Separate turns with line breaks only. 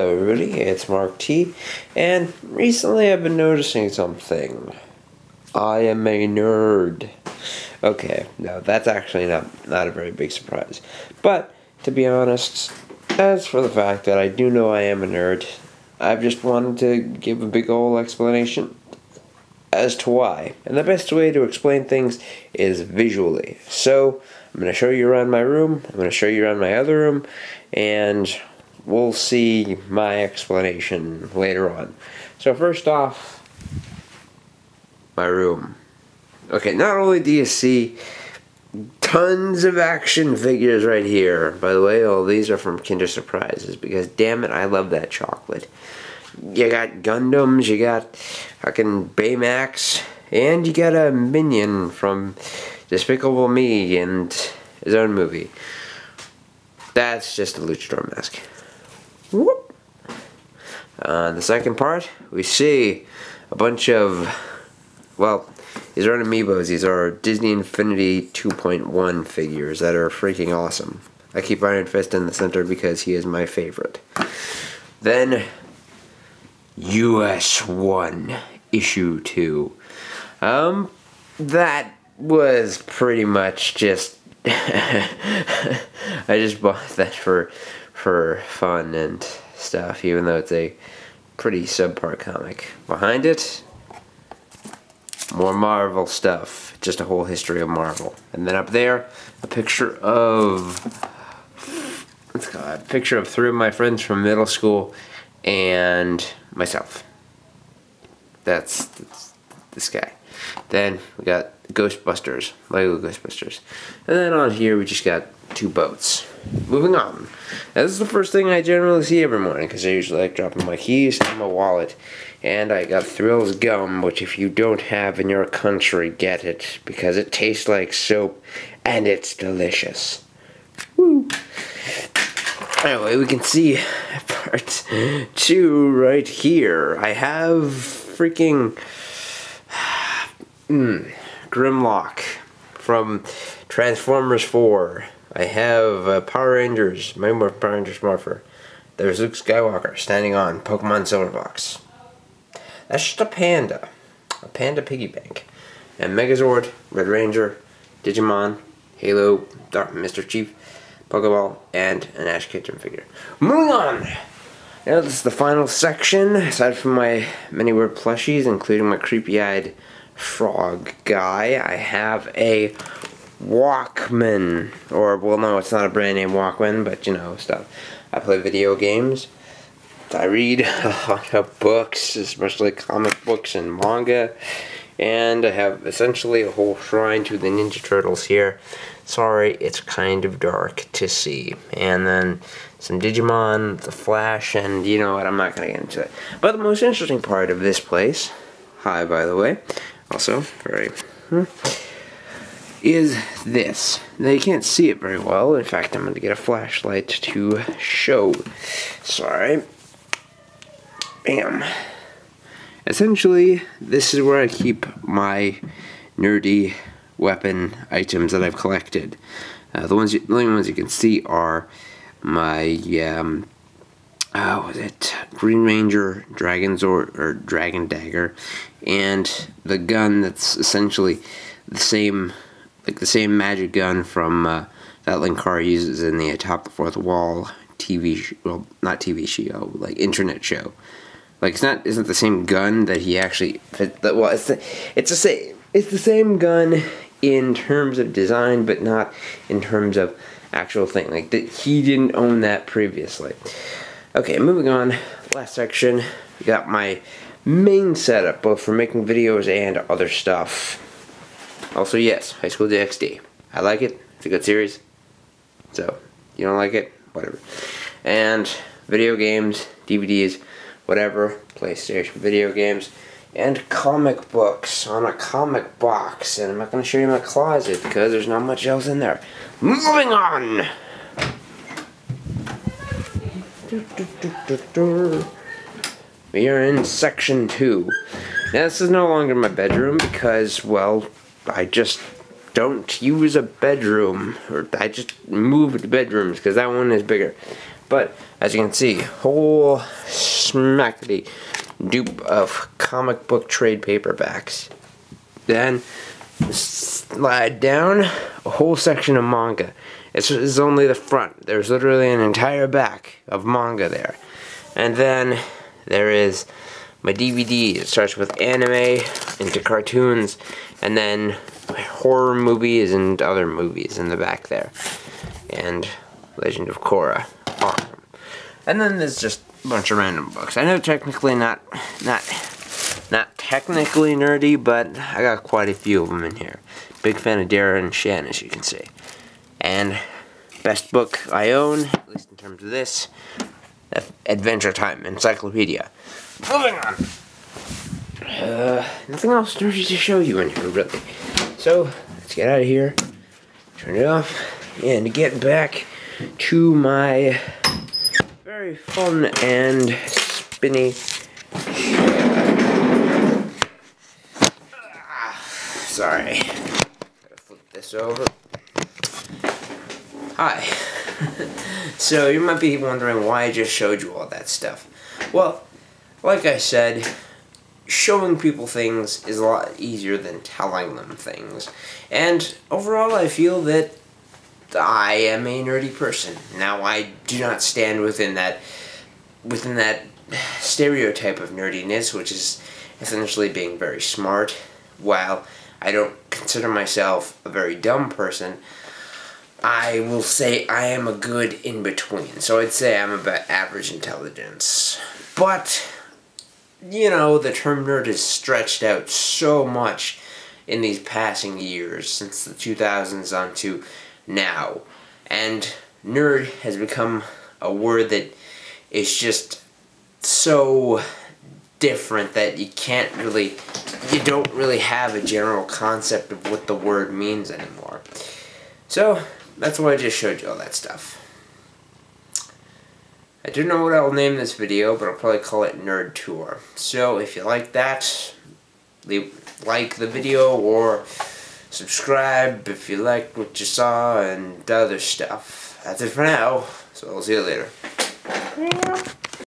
Hello everybody, it's Mark T, and recently I've been noticing something. I am a nerd. Okay, no, that's actually not a very big surprise. But, to be honest, as for the fact that I do know I am a nerd, I've just wanted to give a big ol' explanation as to why. And the best way to explain things is visually. So, I'm going to show you around my room, I'm going to show you around my other room, and we'll see my explanation later on. So first off, my room. Okay, not only do you see tons of action figures right here. By the way, all these are from Kinder Surprises because damn it, I love that chocolate. You got Gundams, you got fucking Baymax, and you got a minion from Despicable Me and his own movie. That's just a luchador mask. Whoop. The second part, we see a bunch of, well, these aren't amiibos, these are Disney Infinity 2.1 figures that are freaking awesome. I keep Iron Fist in the center because he is my favorite. Then, US 1, Issue 2. That was pretty much just, I just bought that for fun and stuff, even though it's a pretty subpar comic. Behind it, more Marvel stuff, just a whole history of Marvel. And then up there, a picture of, three of my friends from middle school and myself. That's this guy. Then we got Ghostbusters, Lego Ghostbusters. And then on here we just got two boats. Moving on. Now, this is the first thing I generally see every morning because I usually like dropping my keys and my wallet. And I got Thrills gum, which if you don't have in your country, get it because it tastes like soap and it's delicious. Woo! Anyway, we can see part 2 right here. I have freaking Grimlock from Transformers 4. I have Power Rangers, Mighty Morphin Power Rangers Morpher. There's Luke Skywalker standing on Pokemon Silver Box. That's just a panda piggy bank. And Megazord, Red Ranger, Digimon, Halo, Mr. Chief, Pokeball, and an Ash Ketchum figure. Moving on! Now this is the final section, aside from my many weird plushies, including my creepy-eyed frog guy. I have a Walkman, or, well, no, it's not a brand name Walkman, but, you know, stuff. I play video games. I read a lot of books, especially comic books and manga. And I have essentially a whole shrine to the Ninja Turtles here. Sorry, it's kind of dark to see. And then some Digimon, the Flash, and you know what, I'm not going to get into it. But the most interesting part of this place, hi by the way, also very, is this. Now you can't see it very well. In fact, I'm going to get a flashlight to show. Sorry. Bam. Essentially, this is where I keep my nerdy weapon items that I've collected. The only ones you can see are my, Green Ranger, or Dragon Dagger, and the gun that's essentially the same, like the same magic gun from that Linkar uses in the Top the Fourth Wall TV, well, not TV show, like internet show. Like isn't the same gun that he actually well, it's the same gun in terms of design, but not in terms of actual thing. Like he didn't own that previously. Okay, moving on. Last section. We got my main setup, both for making videos and other stuff. Also, yes, High School DxD. I like it. It's a good series. So, you don't like it? Whatever. And video games, DVDs, whatever, PlayStation video games, and comic books on a comic box. And I'm not going to show you my closet because there's not much else in there. Moving on! We are in section 2. Now this is no longer my bedroom because, well, I just don't use a bedroom, or I just moved bedrooms because that one is bigger. But as you can see, whole smackety dupe of comic book trade paperbacks. Then slide down a whole section of manga. This is only the front. There's literally an entire back of manga there. And then there is my DVD. It starts with anime into cartoons, and then horror movies and other movies in the back there. And Legend of Korra. Awesome. And then there's just a bunch of random books. I know technically not technically nerdy, but I got quite a few of them in here. Big fan of Dara and Shan, as you can see. And best book I own, at least in terms of this, Adventure Time Encyclopedia. Moving on. Nothing else nerdy to show you in here, really. So, let's get out of here, turn it off, and get back to my very fun and spinny sorry. Gotta flip this over. Hi. So, you might be wondering why I just showed you all that stuff. Well, like I said, showing people things is a lot easier than telling them things. And overall, I feel that I am a nerdy person. Now, I do not stand within that stereotype of nerdiness, which is essentially being very smart. While I don't consider myself a very dumb person, I will say I am a good in-between. So I'd say I'm about average intelligence. But, you know, the term nerd is stretched out so much in these passing years, since the 2000s on to now. And nerd has become a word that is just so different that you don't really have a general concept of what the word means anymore. So, that's why I just showed you all that stuff. I don't know what I'll name this video, but I'll probably call it Nerd Tour. So, if you like that, like the video, or subscribe if you liked what you saw, and other stuff. That's it for now, so I'll see you later.